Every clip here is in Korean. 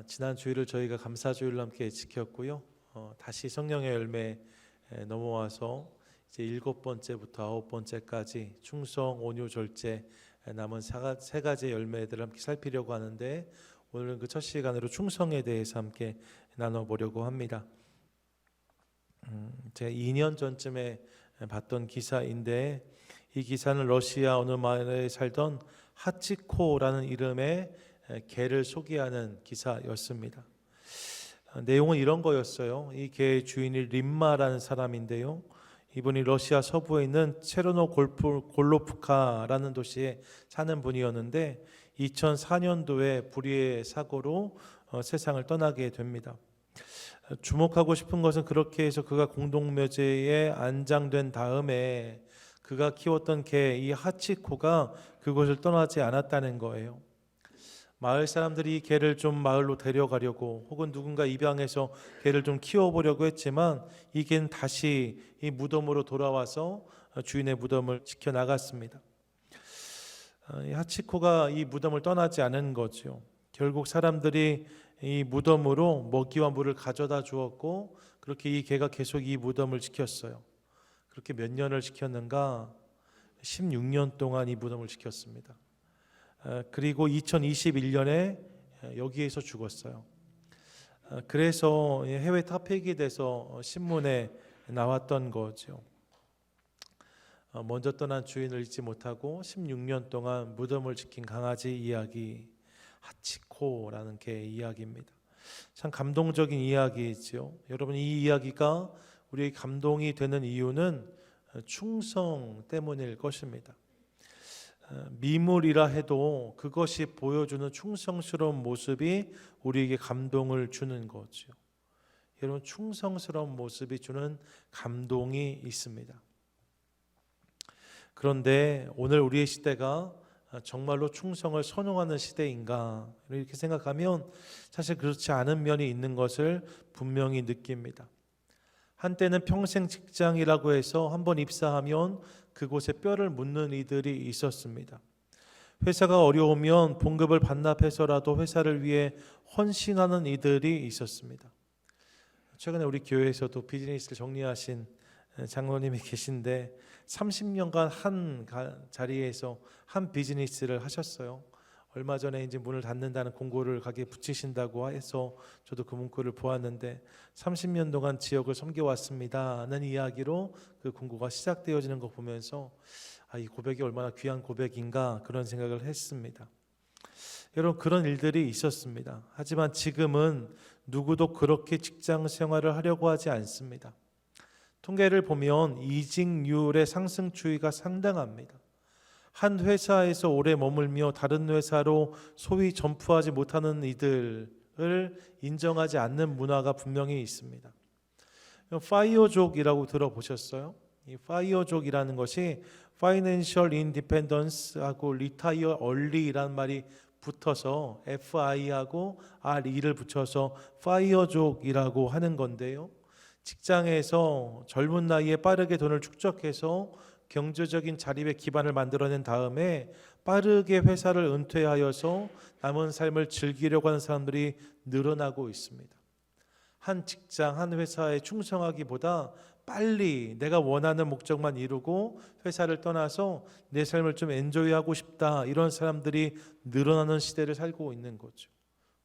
지난 주일을 저희가 감사주일로 함께 지켰고요. 다시 성령의 열매 넘어와서 이제 7번째부터 9번째까지 충성, 온유, 절제 남은 세 가지 열매들을 함께 살피려고 하는데, 오늘은 그 첫 시간으로 충성에 대해서 함께 나눠보려고 합니다. 제가 2년 전쯤에 봤던 기사인데, 이 기사는 러시아 어느 마을에 살던 하치코라는 이름의 개를 소개하는 기사였습니다. 내용은 이런 거였어요. 이 개의 주인이 림마라는 사람인데요, 이분이 러시아 서부에 있는 체르노골로프카라는 도시에 사는 분이었는데 2004년도에 불의의 사고로 세상을 떠나게 됩니다. 주목하고 싶은 것은 그렇게 해서 그가 공동묘지에 안장된 다음에 그가 키웠던 개 이 하치코가 그곳을 떠나지 않았다는 거예요. 마을 사람들이 이 개를 좀 마을로 데려가려고, 혹은 누군가 입양해서 개를 좀 키워보려고 했지만 이 개는 다시 이 무덤으로 돌아와서 주인의 무덤을 지켜나갔습니다. 이 하치코가 이 무덤을 떠나지 않은 거죠. 결국 사람들이 이 무덤으로 먹이와 물을 가져다 주었고, 그렇게 이 개가 계속 이 무덤을 지켰어요. 그렇게 몇 년을 지켰는가? 16년 동안 이 무덤을 지켰습니다. 그리고 2021년에 여기에서 죽었어요. 그래서 해외 탑픽이 돼서 신문에 나왔던 거죠. 먼저 떠난 주인을 잊지 못하고 16년 동안 무덤을 지킨 강아지 이야기, 하치코라는 개의 이야기입니다. 참 감동적인 이야기죠. 여러분, 이 이야기가 우리의 감동이 되는 이유는 충성 때문일 것입니다. 미물이라 해도 그것이 보여주는 충성스러운 모습이 우리에게 감동을 주는 거죠. 여러분, 충성스러운 모습이 주는 감동이 있습니다. 그런데 오늘 우리의 시대가 정말로 충성을 선호하는 시대인가, 이렇게 생각하면 사실 그렇지 않은 면이 있는 것을 분명히 느낍니다. 한때는 평생 직장이라고 해서 한번 입사하면 그곳에 뼈를 묻는 이들이 있었습니다. 회사가 어려우면 봉급을 반납해서라도 회사를 위해 헌신하는 이들이 있었습니다. 최근에 우리 교회에서도 비즈니스를 정리하신 장로님이 계신데 30년간 한 자리에서 한 비즈니스를 하셨어요. 얼마 전에 이제 문을 닫는다는 공고를 가게에 붙이신다고 해서 저도 그 문구를 보았는데, 30년 동안 지역을 섬겨왔습니다는 이야기로 그 공고가 시작되어지는 거 보면서 이 고백이 얼마나 귀한 고백인가, 그런 생각을 했습니다. 여러분, 그런 일들이 있었습니다. 하지만 지금은 누구도 그렇게 직장 생활을 하려고 하지 않습니다. 통계를 보면 이직률의 상승 추이가 상당합니다. 한 회사에서 오래 머물며 다른 회사로 소위 점프하지 못하는 이들을 인정하지 않는 문화가 분명히 있습니다. 파이어족이라고 들어보셨어요? 이 파이어족이라는 것이 Financial Independence하고 Retire Early라는 말이 붙어서 FI하고 RE를 붙여서 파이어족이라고 하는 건데요, 직장에서 젊은 나이에 빠르게 돈을 축적해서 경제적인 자립의 기반을 만들어낸 다음에 빠르게 회사를 은퇴하여서 남은 삶을 즐기려고 하는 사람들이 늘어나고 있습니다. 한 직장, 한 회사에 충성하기보다 빨리 내가 원하는 목적만 이루고 회사를 떠나서 내 삶을 좀 엔조이하고 싶다, 이런 사람들이 늘어나는 시대를 살고 있는 거죠.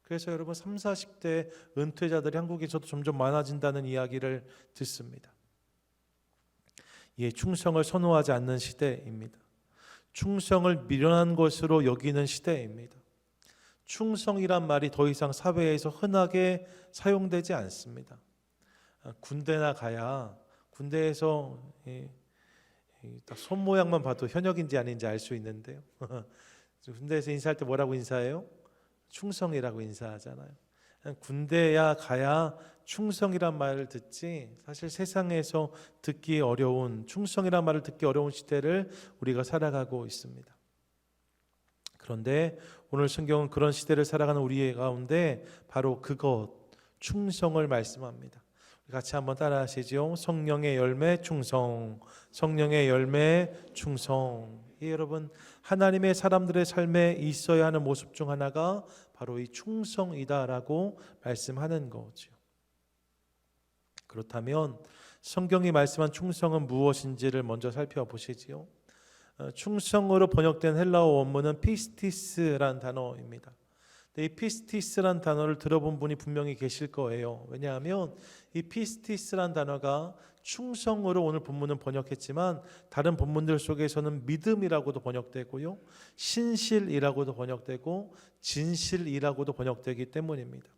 그래서 여러분, 30, 40대 은퇴자들이 한국에서도 점점 많아진다는 이야기를 듣습니다. 충성을 선호하지 않는 시대입니다. 충성을 미련한 것으로 여기는 시대입니다. 충성이란 말이 더 이상 사회에서 흔하게 사용되지 않습니다. 군대나 가야 군대에서 딱 손 모양만 봐도 현역인지 아닌지 알 수 있는데요. 군대에서 인사할 때 뭐라고 인사해요? 충성이라고 인사하잖아요. 군대야 가야 충성이란 말을 듣지, 사실 세상에서 듣기 어려운, 충성이란 말을 듣기 어려운 시대를 우리가 살아가고 있습니다. 그런데 오늘 성경은 그런 시대를 살아가는 우리 가운데 바로 그것, 충성을 말씀합니다. 같이 한번 따라 하시죠. 성령의 열매 충성, 성령의 열매 충성. 여러분, 하나님의 사람들의 삶에 있어야 하는 모습 중 하나가 바로 이 충성이다라고 말씀하는 거죠. 그렇다면 성경이 말씀한 충성은 무엇인지를 먼저 살펴보시지요. 충성으로 번역된 헬라어 원문은 피스티스란 단어입니다. 이 피스티스란 단어를 들어본 분이 분명히 계실 거예요. 왜냐하면 이 피스티스란 단어가 충성으로 오늘 본문은 번역했지만 다른 본문들 속에서는 믿음이라고도 번역되고요, 신실이라고도 번역되고 진실이라고도 번역되기 때문입니다.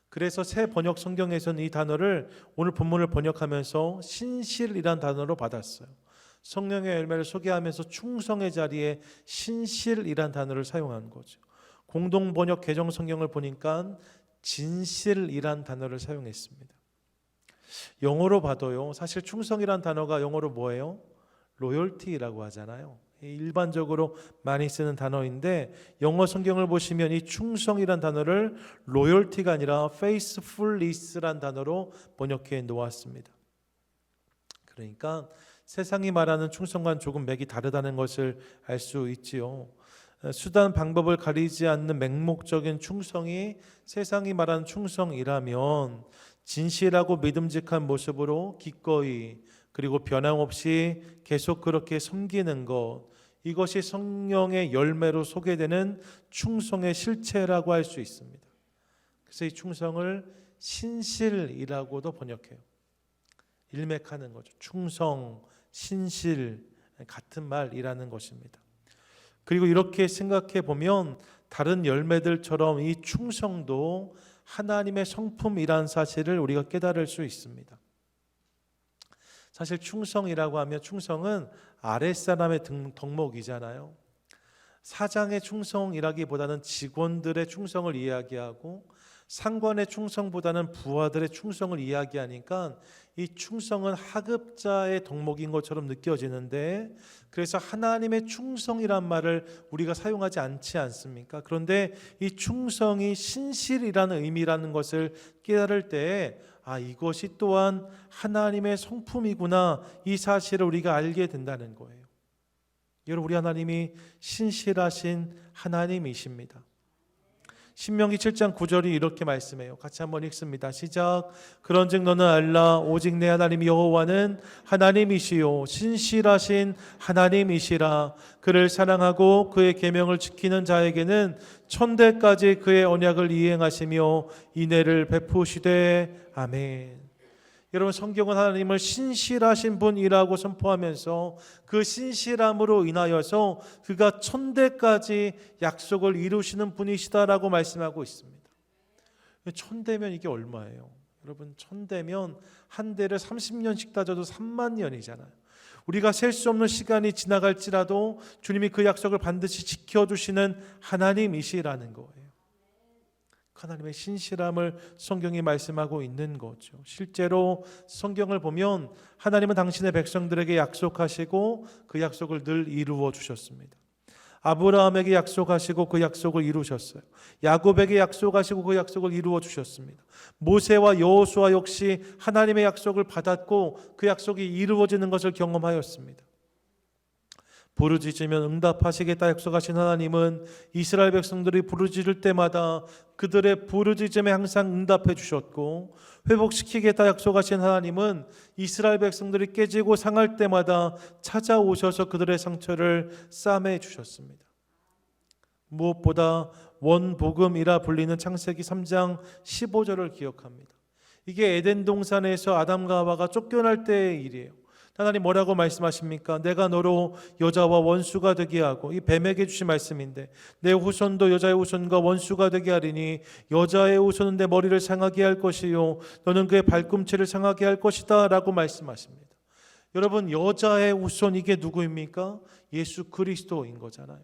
그래서 새 번역 성경에서는 이 단어를 오늘 본문을 번역하면서 신실이란 단어로 받았어요. 성령의 열매를 소개하면서 충성의 자리에 신실이란 단어를 사용한 거죠. 공동 번역 개정 성경을 보니까 진실이란 단어를 사용했습니다. 영어로 봐도요, 사실 충성이란 단어가 영어로 뭐예요? 로열티라고 하잖아요. 일반적으로 많이 쓰는 단어인데 영어 성경을 보시면 이 충성이란 단어를 로열티가 아니라 faithfulness란 단어로 번역해 놓았습니다. 그러니까 세상이 말하는 충성과는 조금 맥이 다르다는 것을 알 수 있지요. 수단 방법을 가리지 않는 맹목적인 충성이 세상이 말하는 충성이라면 진실하고 믿음직한 모습으로 기꺼이 그리고 변함없이 계속 그렇게 섬기는 것, 이것이 성령의 열매로 소개되는 충성의 실체라고 할 수 있습니다. 그래서 이 충성을 신실이라고도 번역해요. 일맥하는 거죠. 충성, 신실 같은 말이라는 것입니다. 그리고 이렇게 생각해 보면 다른 열매들처럼 이 충성도 하나님의 성품이란 사실을 우리가 깨달을 수 있습니다. 사실 충성이라고 하면 충성은 아랫사람의 덕목이잖아요. 사장의 충성이라기보다는 직원들의 충성을 이야기하고 상관의 충성보다는 부하들의 충성을 이야기하니까 이 충성은 하급자의 덕목인 것처럼 느껴지는데, 그래서 하나님의 충성이란 말을 우리가 사용하지 않지 않습니까? 그런데 이 충성이 신실이라는 의미라는 것을 깨달을 때 이것이 또한 하나님의 성품이구나, 이 사실을 우리가 알게 된다는 거예요. 여러분, 우리 하나님이 신실하신 하나님이십니다. 신명기 7장 9절이 이렇게 말씀해요. 같이 한번 읽습니다. 시작. 그런즉 너는 알라, 오직 내 하나님 여호와는 하나님이시요 신실하신 하나님이시라. 그를 사랑하고 그의 계명을 지키는 자에게는 천대까지 그의 언약을 이행하시며 인애를 베푸시되. 아멘. 여러분, 성경은 하나님을 신실하신 분이라고 선포하면서 그 신실함으로 인하여서 그가 천대까지 약속을 이루시는 분이시다라고 말씀하고 있습니다. 천대면 이게 얼마예요? 여러분, 천대면 한 대를 30년씩 따져도 3만 년이잖아요. 우리가 셀 수 없는 시간이 지나갈지라도 주님이 그 약속을 반드시 지켜주시는 하나님이시라는 거예요. 하나님의 신실함을 성경이 말씀하고 있는 거죠. 실제로 성경을 보면 하나님은 당신의 백성들에게 약속하시고 그 약속을 늘 이루어 주셨습니다. 아브라함에게 약속하시고 그 약속을 이루셨어요. 야곱에게 약속하시고 그 약속을 이루어 주셨습니다. 모세와 여호수아 역시 하나님의 약속을 받았고 그 약속이 이루어지는 것을 경험하였습니다. 부르짖으면 응답하시겠다 약속하신 하나님은 이스라엘 백성들이 부르짖을 때마다 그들의 부르짖음에 항상 응답해 주셨고, 회복시키겠다 약속하신 하나님은 이스라엘 백성들이 깨지고 상할 때마다 찾아오셔서 그들의 상처를 싸매 주셨습니다. 무엇보다 원복음이라 불리는 창세기 3장 15절을 기억합니다. 이게 에덴 동산에서 아담과 하와가 쫓겨날 때의 일이에요. 하나님 뭐라고 말씀하십니까? 내가 너로 여자와 원수가 되게 하고, 이 뱀에게 주신 말씀인데, 내 후손도 여자의 후손과 원수가 되게 하리니 여자의 후손은 내 머리를 상하게 할 것이요 너는 그의 발꿈치를 상하게 할 것이다 라고 말씀하십니다. 여러분, 여자의 후손, 이게 누구입니까? 예수 그리스도인 거잖아요.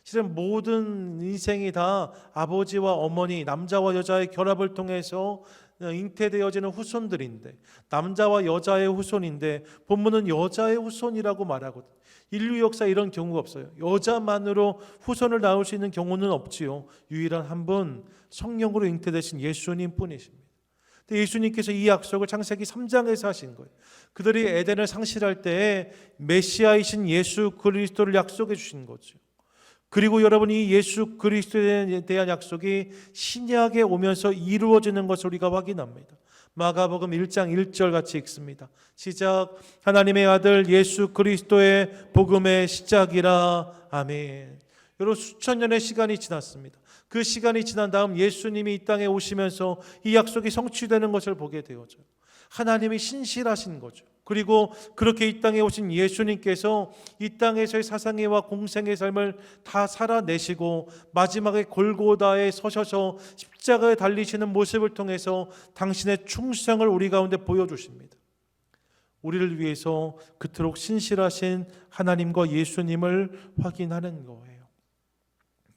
실은 모든 인생이 다 아버지와 어머니, 남자와 여자의 결합을 통해서 잉태되어지는 후손들인데, 남자와 여자의 후손인데 본문은 여자의 후손이라고 말하거든요. 인류 역사에 이런 경우가 없어요. 여자만으로 후손을 낳을 수 있는 경우는 없지요. 유일한 한 분, 성령으로 잉태되신 예수님 뿐이십니다. 근데 예수님께서 이 약속을 창세기 3장에서 하신 거예요. 그들이 에덴을 상실할 때에 메시아이신 예수 그리스도를 약속해 주신 거죠. 그리고 여러분이 예수 그리스도에 대한 약속이 신약에 오면서 이루어지는 것을 우리가 확인합니다. 마가복음 1장 1절 같이 읽습니다. 시작. 하나님의 아들 예수 그리스도의 복음의 시작이라. 아멘. 여러분, 수천 년의 시간이 지났습니다. 그 시간이 지난 다음 예수님이 이 땅에 오시면서 이 약속이 성취되는 것을 보게 되어져요. 하나님이 신실하신 거죠. 그리고 그렇게 이 땅에 오신 예수님께서 이 땅에서의 사상애와 공생의 삶을 다 살아내시고 마지막에 골고다에 서셔서 십자가에 달리시는 모습을 통해서 당신의 충성을 우리 가운데 보여주십니다. 우리를 위해서 그토록 신실하신 하나님과 예수님을 확인하는 거예요.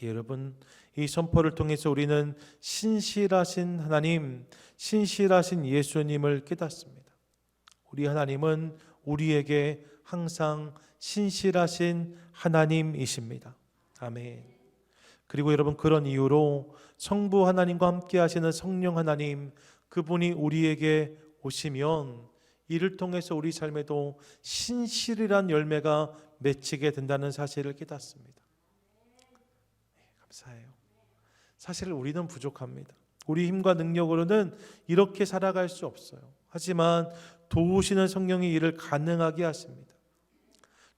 여러분, 이 선포를 통해서 우리는 신실하신 하나님, 신실하신 예수님을 깨닫습니다. 우리 하나님은 우리에게 항상 신실하신 하나님이십니다. 아멘. 그리고 여러분, 그런 이유로 성부 하나님과 함께 하시는 성령 하나님, 그분이 우리에게 오시면 이를 통해서 우리 삶에도 신실이란 열매가 맺히게 된다는 사실을 깨닫습니다. 감사해요. 사실 우리는 부족합니다. 우리 힘과 능력으로는 이렇게 살아갈 수 없어요. 하지만 도우시는 성령이 이를 가능하게 하십니다.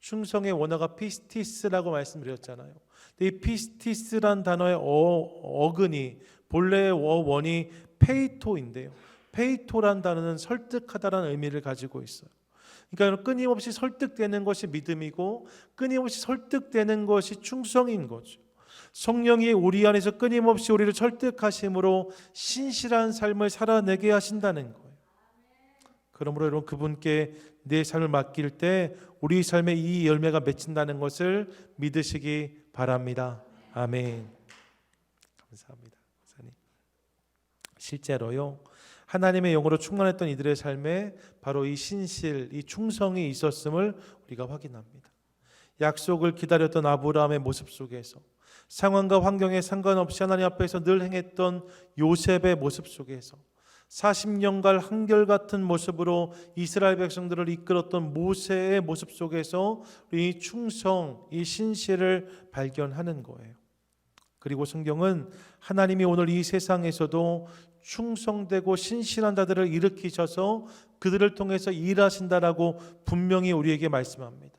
충성의 원어가 피스티스라고 말씀드렸잖아요. 이 피스티스란 단어의 어근이 본래의 원이 페이토인데요. 페이토란 단어는 설득하다라는 의미를 가지고 있어요. 그러니까 끊임없이 설득되는 것이 믿음이고 끊임없이 설득되는 것이 충성인 거죠. 성령이 우리 안에서 끊임없이 우리를 설득하심으로 신실한 삶을 살아내게 하신다는 거예요. 그러므로 여러분, 그분께 내 삶을 맡길 때 우리 삶에 이 열매가 맺힌다는 것을 믿으시기 바랍니다. 아멘. 감사합니다. 목사님. 실제로요, 하나님의 영으로 충만했던 이들의 삶에 바로 이 신실, 이 충성이 있었음을 우리가 확인합니다. 약속을 기다렸던 아브라함의 모습 속에서, 상황과 환경에 상관없이 하나님 앞에서 늘 행했던 요셉의 모습 속에서, 40년간 한결같은 모습으로 이스라엘 백성들을 이끌었던 모세의 모습 속에서 이 충성, 이 신실을 발견하는 거예요. 그리고 성경은 하나님이 오늘 이 세상에서도 충성되고 신실한 자들을 일으키셔서 그들을 통해서 일하신다라고 분명히 우리에게 말씀합니다.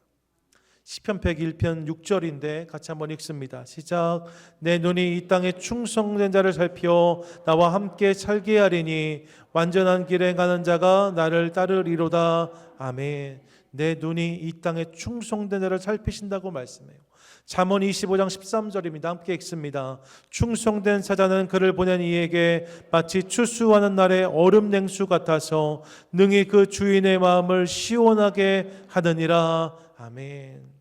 시편 101편 6절인데 같이 한번 읽습니다. 시작. 내 눈이 이 땅에 충성된 자를 살펴 나와 함께 살게 하리니 완전한 길에 가는 자가 나를 따르리로다. 아멘. 내 눈이 이 땅에 충성된 자를 살피신다고 말씀해요. 잠언 25장 13절입니다. 함께 읽습니다. 충성된 사자는 그를 보낸 이에게 마치 추수하는 날의 얼음 냉수 같아서 능히 그 주인의 마음을 시원하게 하느니라. 아멘.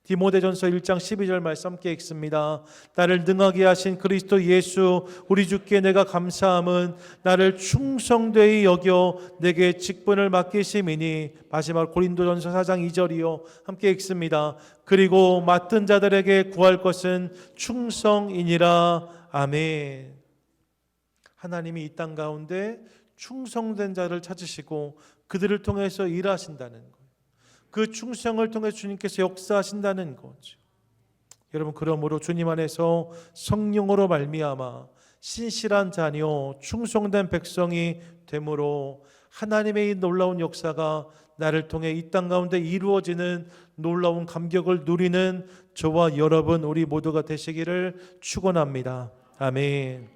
디모데전서 1장 12절 말씀 함께 읽습니다. 나를 능하게 하신 그리스도 예수 우리 주께 내가 감사함은 나를 충성되이 여겨 내게 직분을 맡기심이니. 마지막 고린도전서 4장 2절이요. 함께 읽습니다. 그리고 맡은 자들에게 구할 것은 충성이니라. 아멘. 하나님이 이 땅 가운데 충성된 자를 찾으시고 그들을 통해서 일하신다는 것, 그 충성을 통해 주님께서 역사하신다는 거죠. 여러분, 그러므로 주님 안에서 성령으로 말미암아 신실한 자녀, 충성된 백성이 되므로 하나님의 이 놀라운 역사가 나를 통해 이 땅 가운데 이루어지는 놀라운 감격을 누리는 저와 여러분 우리 모두가 되시기를 축원합니다. 아멘.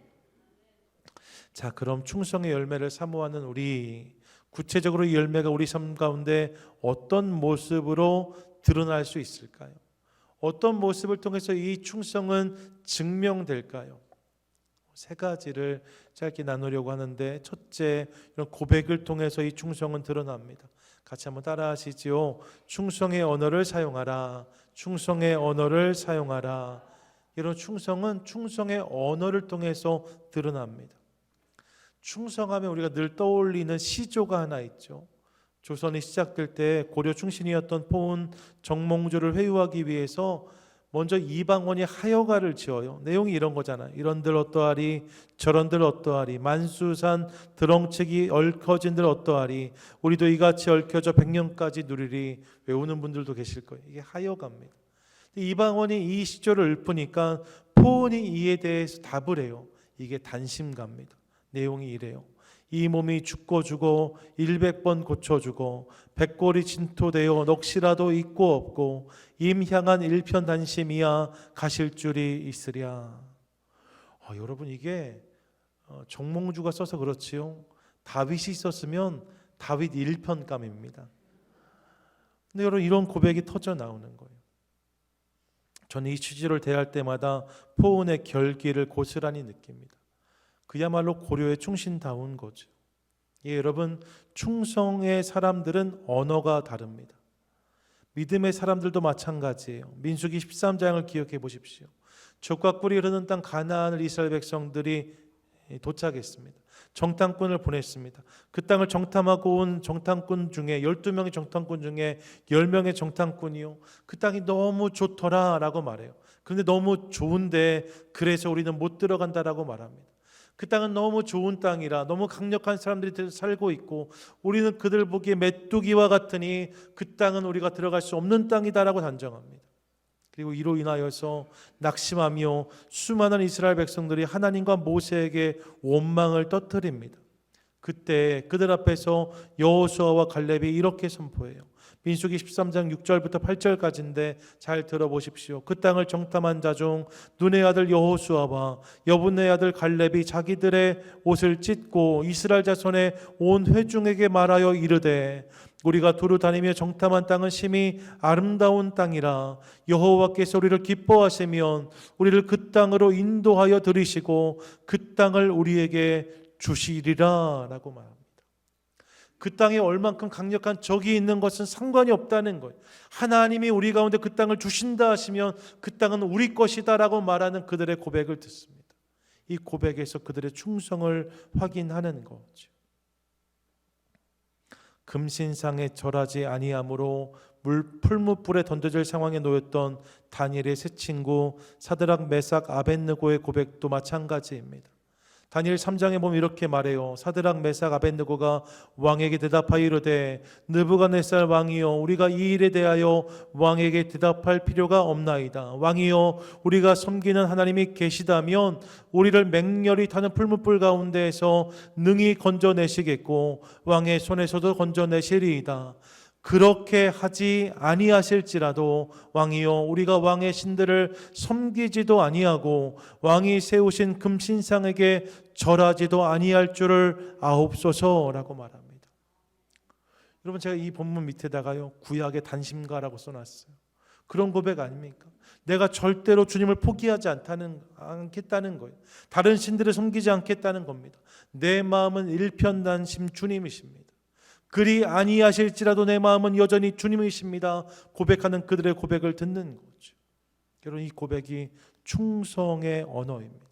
자, 그럼 충성의 열매를 사모하는 우리, 구체적으로 이 열매가 우리 삶 가운데 어떤 모습으로 드러날 수 있을까요? 어떤 모습을 통해서 이 충성은 증명될까요? 세 가지를 짧게 나누려고 하는데, 첫째, 이런 고백을 통해서 이 충성은 드러납니다. 같이 한번 따라 하시지요. 충성의 언어를 사용하라. 충성의 언어를 사용하라. 이런 충성은 충성의 언어를 통해서 드러납니다. 충성하면 우리가 늘 떠올리는 시조가 하나 있죠. 조선이 시작될 때 고려 충신이었던 포은 정몽주를 회유하기 위해서 먼저 이방원이 하여가를 지어요. 내용이 이런 거잖아요. 이런들 어떠하리, 저런들 어떠하리, 만수산 드렁치기 얽혀진들 어떠하리, 우리도 이같이 얽혀져 100년까지 누리리. 외우는 분들도 계실 거예요. 이게 하여가입니다. 이방원이 이 시조를 읊으니까 포온이 이에 대해서 답을 해요. 이게 단심가입니다. 내용이 이래요. 이 몸이 죽고 100번 고쳐주고 백골이 진토되어 넋이라도 있고 없고 임향한 일편단심이야 가실 줄이 있으랴. 여러분, 이게 정몽주가 써서 그렇지요, 다윗이 썼으면 다윗 1편감입니다. 근데 여러분, 이런 고백이 터져 나오는 거예요. 저는 이 취지를 대할 때마다 포온의 결기를 고스란히 느낍니다. 그야말로 고려의 충신다운 거죠. 예, 여러분, 충성의 사람들은 언어가 다릅니다. 믿음의 사람들도 마찬가지예요. 민수기 13장을 기억해 보십시오. 젖과 꿀이 흐르는 땅 가나안을 이스라엘 백성들이 도착했습니다. 정탐꾼을 보냈습니다. 그 땅을 정탐하고 온 정탐꾼 중에 12명의 정탐꾼 중에 10명의 정탐꾼이요, 그 땅이 너무 좋더라 라고 말해요. 그런데 너무 좋은데 그래서 우리는 못 들어간다라고 말합니다. 그 땅은 너무 좋은 땅이라 너무 강력한 사람들이 살고 있고 우리는 그들 보기에 메뚜기와 같으니 그 땅은 우리가 들어갈 수 없는 땅이다라고 단정합니다. 그리고 이로 인하여서 낙심하며 수많은 이스라엘 백성들이 하나님과 모세에게 원망을 터뜨립니다. 그때 그들 앞에서 여호수아와 갈렙이 이렇게 선포해요. 민수기 13장 6절부터 8절까지인데 잘 들어보십시오. 그 땅을 정탐한 자 중 눈의 아들 여호수아와 여분의 아들 갈렙이 자기들의 옷을 찢고 이스라엘 자손의 온 회중에게 말하여 이르되 우리가 두루 다니며 정탐한 땅은 심히 아름다운 땅이라 여호와께서 우리를 기뻐하시면 우리를 그 땅으로 인도하여 들이시고 그 땅을 우리에게 주시리라 라고 말합니다. 그 땅에 얼만큼 강력한 적이 있는 것은 상관이 없다는 거예요. 하나님이 우리 가운데 그 땅을 주신다 하시면 그 땅은 우리 것이다 라고 말하는 그들의 고백을 듣습니다. 이 고백에서 그들의 충성을 확인하는 거죠. 금신상에 절하지 아니함으로 풀무불에 던져질 상황에 놓였던 다니엘의 세 친구 사드락, 메삭, 아벳느고의 고백도 마찬가지입니다. 다니엘 3장에 보면 이렇게 말해요. 사드락, 메삭, 아벳느고가 왕에게 대답하여 이르되 느부갓네살 왕이여, 우리가 이 일에 대하여 왕에게 대답할 필요가 없나이다. 왕이여, 우리가 섬기는 하나님이 계시다면 우리를 맹렬히 타는 풀무불 가운데에서 능히 건져내시겠고 왕의 손에서도 건져내시리이다. 그렇게 하지 아니하실지라도 왕이여, 우리가 왕의 신들을 섬기지도 아니하고 왕이 세우신 금신상에게 절하지도 아니할 줄을 아옵소서라고 말합니다. 여러분, 제가 이 본문 밑에다가요, 구약의 단심가라고 써놨어요. 그런 고백 아닙니까? 내가 절대로 주님을 포기하지 않겠다는 거예요. 다른 신들을 섬기지 않겠다는 겁니다. 내 마음은 일편단심 주님이십니다. 그리 아니하실지라도 내 마음은 여전히 주님이십니다. 고백하는 그들의 고백을 듣는 거죠. 여러분, 이 고백이 충성의 언어입니다.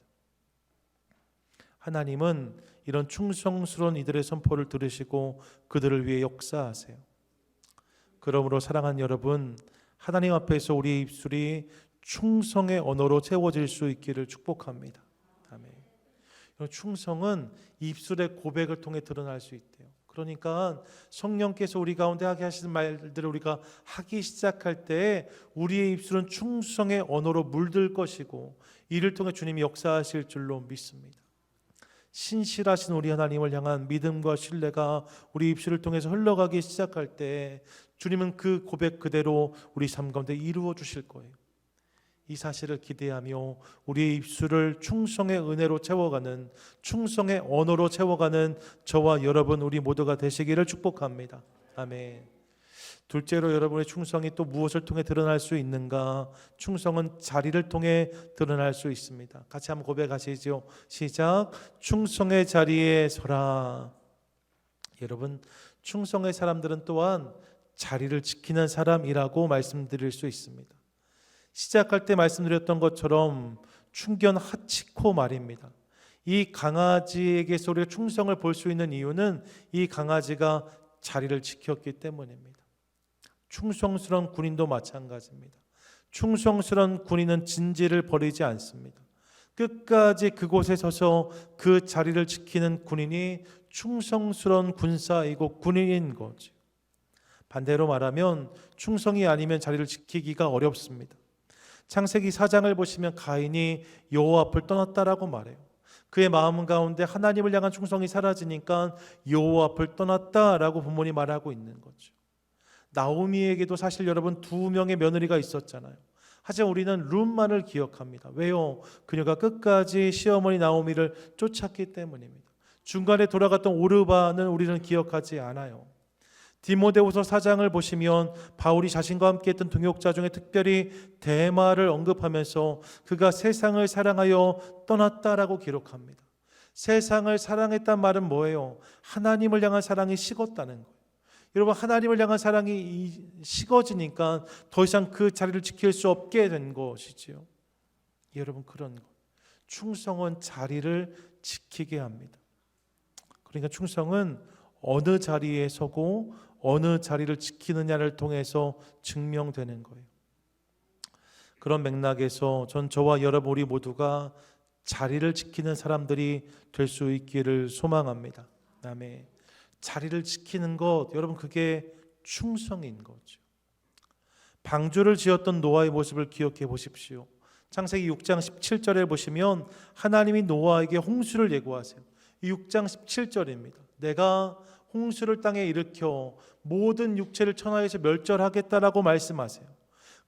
하나님은 이런 충성스러운 이들의 선포를 들으시고 그들을 위해 역사하세요. 그러므로 사랑하는 여러분, 하나님 앞에서 우리의 입술이 충성의 언어로 채워질 수 있기를 축복합니다. 아멘. 충성은 입술의 고백을 통해 드러날 수 있대요. 그러니까 성령께서 우리 가운데 하게 하시는 말들을 우리가 하기 시작할 때 우리의 입술은 충성의 언어로 물들 것이고 이를 통해 주님이 역사하실 줄로 믿습니다. 신실하신 우리 하나님을 향한 믿음과 신뢰가 우리 입술을 통해서 흘러가기 시작할 때 주님은 그 고백 그대로 우리 삶 가운데 이루어 주실 거예요. 이 사실을 기대하며 우리의 입술을 충성의 은혜로 채워가는, 충성의 언어로 채워가는 저와 여러분 우리 모두가 되시기를 축복합니다. 아멘. 둘째로 여러분의 충성이 또 무엇을 통해 드러날 수 있는가? 충성은 자리를 통해 드러날 수 있습니다. 같이 한번 고백하시죠. 시작. 충성의 자리에 서라. 여러분, 충성의 사람들은 또한 자리를 지키는 사람이라고 말씀드릴 수 있습니다. 시작할 때 말씀드렸던 것처럼 충견 하치코 말입니다. 이 강아지에게서 우리가 충성을 볼 수 있는 이유는 이 강아지가 자리를 지켰기 때문입니다. 충성스러운 군인도 마찬가지입니다. 충성스러운 군인은 진지를 버리지 않습니다. 끝까지 그곳에 서서 그 자리를 지키는 군인이 충성스러운 군사이고 군인인 거죠. 반대로 말하면 충성이 아니면 자리를 지키기가 어렵습니다. 창세기 4장을 보시면 가인이 여호와 앞을 떠났다라고 말해요. 그의 마음 가운데 하나님을 향한 충성이 사라지니까 여호와 앞을 떠났다라고 본문이 말하고 있는 거죠. 나오미에게도 사실 여러분 2명의 며느리가 있었잖아요. 하지만 우리는 룻만을 기억합니다. 왜요? 그녀가 끝까지 시어머니 나오미를 쫓았기 때문입니다. 중간에 돌아갔던 오르바는 우리는 기억하지 않아요. 디모데후서 4장을 보시면 바울이 자신과 함께 했던 동역자 중에 특별히 데마를 언급하면서 그가 세상을 사랑하여 떠났다라고 기록합니다. 세상을 사랑했단 말은 뭐예요? 하나님을 향한 사랑이 식었다는 거예요. 여러분, 하나님을 향한 사랑이 식어지니까 더 이상 그 자리를 지킬 수 없게 된 것이지요. 여러분, 그런 것. 충성은 자리를 지키게 합니다. 그러니까 충성은 어느 자리에 서고 어느 자리를 지키느냐를 통해서 증명되는 거예요. 그런 맥락에서 저와 여러분 우리 모두가 자리를 지키는 사람들이 될 수 있기를 소망합니다. 아멘. 자리를 지키는 것, 여러분 그게 충성인 거죠. 방주를 지었던 노아의 모습을 기억해 보십시오. 창세기 6장 17절에 보시면 하나님이 노아에게 홍수를 예고하세요. 6장 17절입니다. 내가 홍수를 땅에 일으켜 모든 육체를 천하에서 멸절하겠다라고 말씀하세요.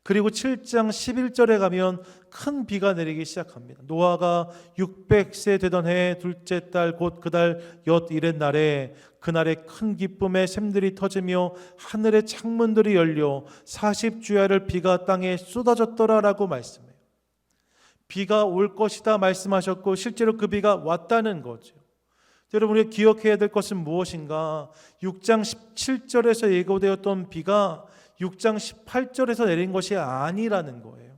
그리고 7장 11절에 가면 큰 비가 내리기 시작합니다. 노아가 600세 되던 해 둘째 달 곧 그달 엿일의 날에 그날에 큰 기쁨의 샘들이 터지며 하늘의 창문들이 열려 40주야를 비가 땅에 쏟아졌더라라고 말씀해요. 비가 올 것이다 말씀하셨고 실제로 그 비가 왔다는 거죠. 여러분, 우리가 기억해야 될 것은 무엇인가? 6장 17절에서 예고되었던 비가 6장 18절에서 내린 것이 아니라는 거예요.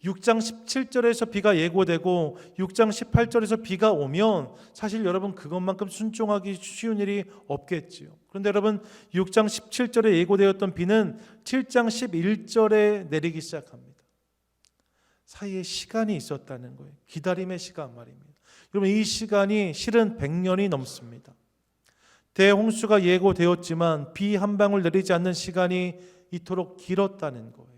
6장 17절에서 비가 예고되고 6장 18절에서 비가 오면 사실 여러분 그것만큼 순종하기 쉬운 일이 없겠지요. 그런데 여러분 6장 17절에 예고되었던 비는 7장 11절에 내리기 시작합니다. 사이에 시간이 있었다는 거예요. 기다림의 시간 말입니다. 여러분, 이 시간이 실은 100년이 넘습니다. 대홍수가 예고되었지만 비 한 방울 내리지 않는 시간이 이토록 길었다는 거예요.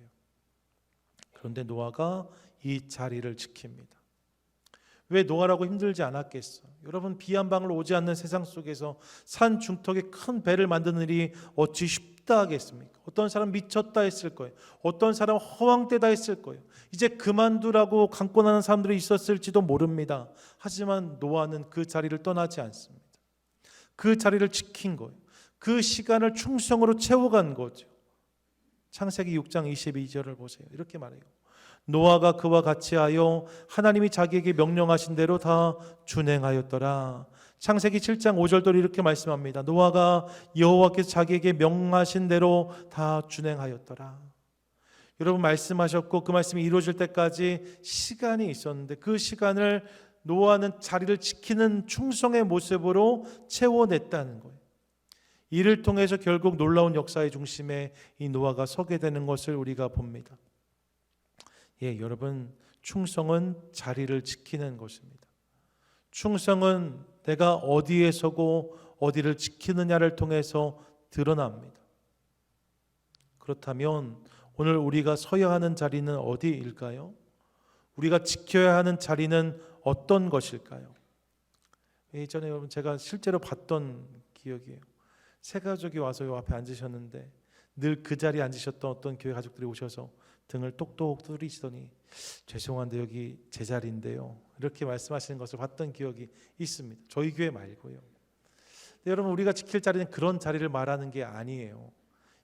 그런데 노아가 이 자리를 지킵니다. 왜 노아라고 힘들지 않았겠어? 여러분, 비 한 방울 오지 않는 세상 속에서 산 중턱에 큰 배를 만드는 일이 어찌 쉽다 하겠습니까? 어떤 사람 미쳤다 했을 거예요. 어떤 사람 허황되다 했을 거예요. 이제 그만두라고 강권하는 사람들이 있었을지도 모릅니다. 하지만 노아는 그 자리를 떠나지 않습니다. 그 자리를 지킨 거예요. 그 시간을 충성으로 채워간 거죠. 창세기 6장 22절을 보세요. 이렇게 말해요. 노아가 그와 같이 하여 하나님이 자기에게 명령하신 대로 다 준행하였더라. 창세기 7장 5절도 이렇게 말씀합니다. 노아가 여호와께서 자기에게 명하신 대로 다 준행하였더라. 여러분, 말씀하셨고 그 말씀이 이루어질 때까지 시간이 있었는데 그 시간을 노아는 자리를 지키는 충성의 모습으로 채워냈다는 거예요. 이를 통해서 결국 놀라운 역사의 중심에 이 노아가 서게 되는 것을 우리가 봅니다. 여러분, 충성은 자리를 지키는 것입니다. 충성은 내가 어디에 서고 어디를 지키느냐를 통해서 드러납니다. 그렇다면 오늘 우리가 서야 하는 자리는 어디일까요? 우리가 지켜야 하는 자리는 어떤 것일까요? 예전에 여러분 제가 실제로 봤던 기억이에요. 세 가족이 와서 요 앞에 앉으셨는데 늘 그 자리에 앉으셨던 어떤 교회 가족들이 오셔서 등을 똑똑 두드리시더니 죄송한데 여기 제 자리인데요, 이렇게 말씀하시는 것을 봤던 기억이 있습니다. 저희 교회 말고요. 근데 여러분, 우리가 지킬 자리는 그런 자리를 말하는 게 아니에요.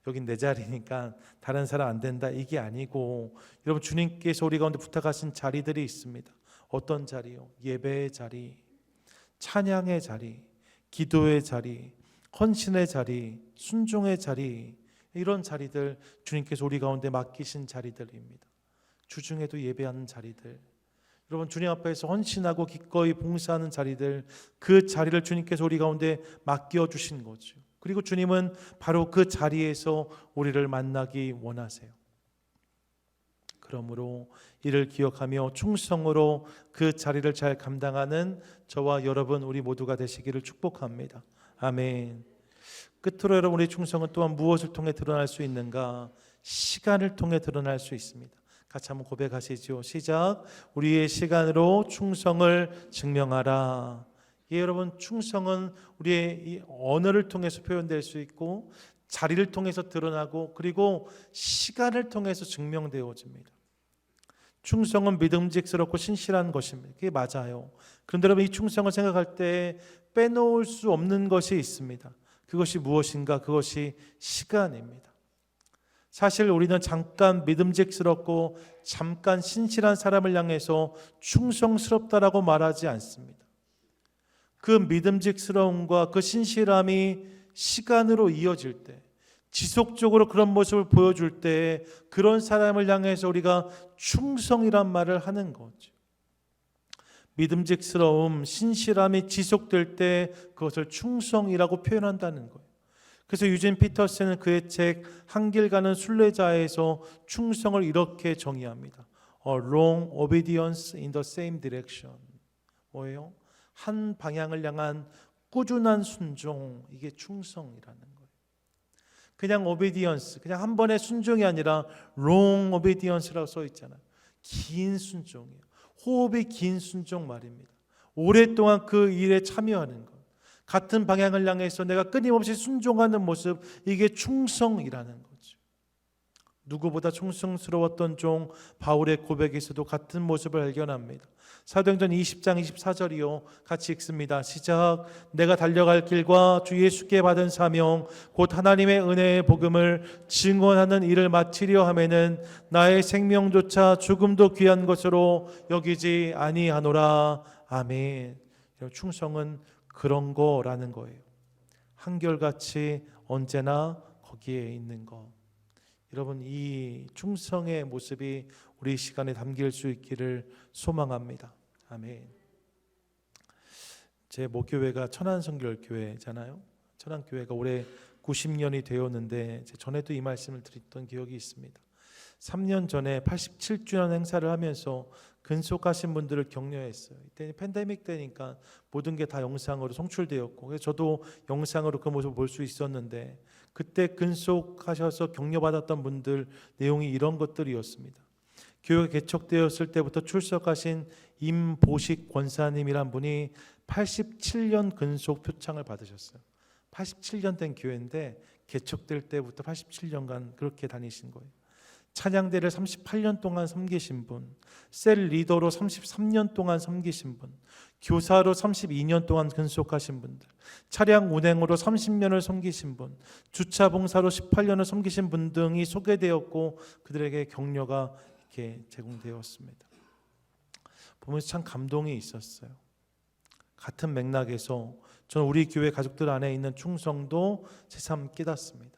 여긴 내 자리니까 다른 사람 안 된다, 이게 아니고 여러분, 주님께서 우리 가운데 부탁하신 자리들이 있습니다. 어떤 자리요? 예배의 자리, 찬양의 자리, 기도의 자리, 헌신의 자리, 순종의 자리, 이런 자리들 주님께서 우리 가운데 맡기신 자리들입니다. 주중에도 예배하는 자리들, 여러분 주님 앞에서 헌신하고 기꺼이 봉사하는 자리들, 그 자리를 주님께서 우리 가운데 맡겨주신 거죠. 그리고 주님은 바로 그 자리에서 우리를 만나기 원하세요. 그러므로 이를 기억하며 충성으로 그 자리를 잘 감당하는 저와 여러분 우리 모두가 되시기를 축복합니다. 아멘. 끝으로 여러분, 우리 충성은 또한 무엇을 통해 드러날 수 있는가? 시간을 통해 드러날 수 있습니다. 같이 한번 고백하시죠. 시작. 우리의 시간으로 충성을 증명하라. 예, 여러분, 충성은 우리의 이 언어를 통해서 표현될 수 있고 자리를 통해서 드러나고 그리고 시간을 통해서 증명되어집니다. 충성은 믿음직스럽고 신실한 것입니다. 그게 맞아요. 그런데 여러분, 이 충성을 생각할 때 빼놓을 수 없는 것이 있습니다. 그것이 무엇인가? 그것이 시간입니다. 사실 우리는 잠깐 믿음직스럽고 잠깐 신실한 사람을 향해서 충성스럽다라고 말하지 않습니다. 그 믿음직스러움과 그 신실함이 시간으로 이어질 때, 지속적으로 그런 모습을 보여줄 때 그런 사람을 향해서 우리가 충성이란 말을 하는 거죠. 믿음직스러움, 신실함이 지속될 때 그것을 충성이라고 표현한다는 거예요. 그래서 유진 피터슨은 그의 책 한길 가는 순례자에서 충성을 이렇게 정의합니다. A long obedience in the same direction. 뭐예요? 한 방향을 향한 꾸준한 순종, 이게 충성이라는 거예요. 그냥 obedience, 그냥 한 번의 순종이 아니라 long obedience라고 써 있잖아요. 긴 순종이에요. 호흡이 긴 순종 말입니다. 오랫동안 그 일에 참여하는 것, 같은 방향을 향해서 내가 끊임없이 순종하는 모습, 이게 충성이라는 거죠. 누구보다 충성스러웠던 종 바울의 고백에서도 같은 모습을 발견합니다. 사도행전 20장 24절이요. 같이 읽습니다. 시작. 내가 달려갈 길과 주 예수께 받은 사명 곧 하나님의 은혜의 복음을 증언하는 일을 마치려 하면은 나의 생명조차 죽음도 귀한 것으로 여기지 아니하노라. 아멘. 충성은 그런 거라는 거예요. 한결같이 언제나 거기에 있는 거. 여러분, 이 충성의 모습이 우리 시간에 담길 수 있기를 소망합니다. 아멘. 제 모교회가 천안성결교회잖아요. 천안교회가 올해 90년이 되었는데 전에도 이 말씀을 드렸던 기억이 있습니다. 3년 전에 87주년 행사를 하면서 근속하신 분들을 격려했어요. 이때 팬데믹 때니까 모든 게 다 영상으로 송출되었고, 그래서 저도 영상으로 그 모습을 볼 수 있었는데, 그때 근속하셔서 격려받았던 분들 내용이 이런 것들이었습니다. 교회가 개척되었을 때부터 출석하신 임보식 권사님이란 분이 87년 근속 표창을 받으셨어요. 87년 된 교회인데 개척될 때부터 87년간 그렇게 다니신 거예요. 찬양대를 38년 동안 섬기신 분, 셀 리더로 33년 동안 섬기신 분, 교사로 32년 동안 근속하신 분들, 차량 운행으로 30년을 섬기신 분, 주차 봉사로 18년을 섬기신 분 등이 소개되었고 그들에게 격려가 이렇게 제공되었습니다. 보면서 참 감동이 있었어요. 같은 맥락에서 저는 우리 교회 가족들 안에 있는 충성도 새삼 깨닫습니다.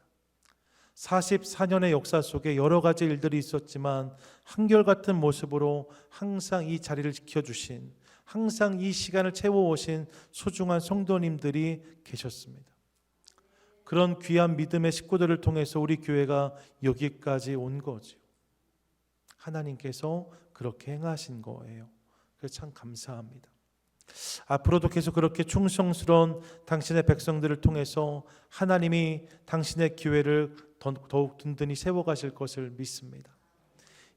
44년의 역사 속에 여러 가지 일들이 있었지만 한결같은 모습으로 항상 이 자리를 지켜주신, 항상 이 시간을 채워오신 소중한 성도님들이 계셨습니다. 그런 귀한 믿음의 식구들을 통해서 우리 교회가 여기까지 온 거죠. 하나님께서 그렇게 행하신 거예요. 그래서 참 감사합니다. 앞으로도 계속 그렇게 충성스러운 당신의 백성들을 통해서 하나님이 당신의 교회를 더욱 든든히 세워가실 것을 믿습니다.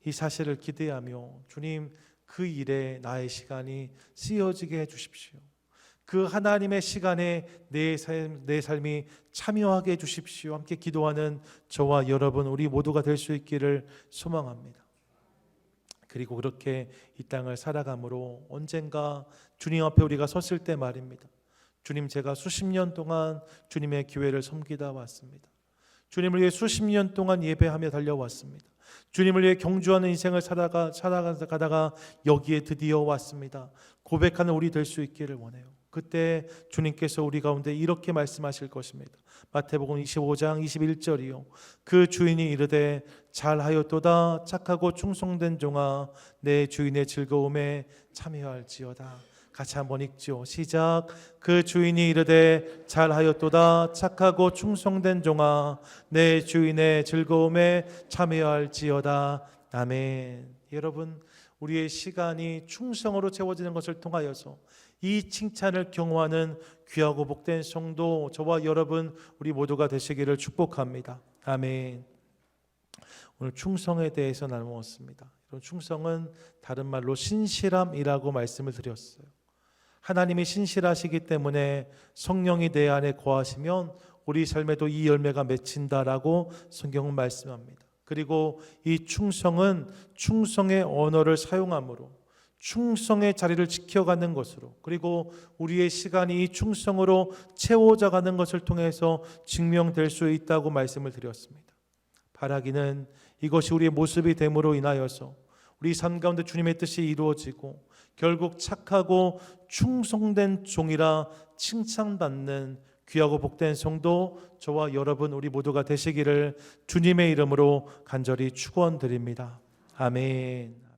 이 사실을 기대하며 주님, 그 일에 나의 시간이 쓰여지게 해주십시오. 그 하나님의 시간에 내 삶이 참여하게 해주십시오. 함께 기도하는 저와 여러분, 우리 모두가 될 수 있기를 소망합니다. 그리고 그렇게 이 땅을 살아감으로 언젠가 주님 앞에 우리가 섰을 때 말입니다. 주님, 제가 수십 년 동안 주님의 교회를 섬기다 왔습니다. 주님을 위해 수십 년 동안 예배하며 달려왔습니다. 주님을 위해 경주하는 인생을 살아가다가 여기에 드디어 왔습니다. 고백하는 우리 될 수 있기를 원해요. 그때 주님께서 우리 가운데 이렇게 말씀하실 것입니다. 마태복음 25장 21절이요. 그 주인이 이르되 잘하였도다 착하고 충성된 종아 내 주인의 즐거움에 참여할지어다. 같이 한번 읽죠. 시작. 그 주인이 이르되 잘하였도다 착하고 충성된 종아 내 주인의 즐거움에 참여할지어다. 아멘. 여러분, 우리의 시간이 충성으로 채워지는 것을 통하여서 이 칭찬을 경호하는 귀하고 복된 성도 저와 여러분 우리 모두가 되시기를 축복합니다. 아멘. 오늘 충성에 대해서 나누었습니다. 충성은 다른 말로 신실함이라고 말씀을 드렸어요. 하나님이 신실하시기 때문에 성령이 내 안에 거하시면 우리 삶에도 이 열매가 맺힌다라고 성경은 말씀합니다. 그리고 이 충성은 충성의 언어를 사용함으로 충성의 자리를 지켜가는 것으로, 그리고 우리의 시간이 이 충성으로 채워져가는 것을 통해서 증명될 수 있다고 말씀을 드렸습니다. 바라기는 이것이 우리의 모습이 됨으로 인하여서 우리 삶 가운데 주님의 뜻이 이루어지고 결국 착하고 충성된 종이라 칭찬받는 귀하고 복된 성도 저와 여러분 우리 모두가 되시기를 주님의 이름으로 간절히 축원드립니다. 아멘.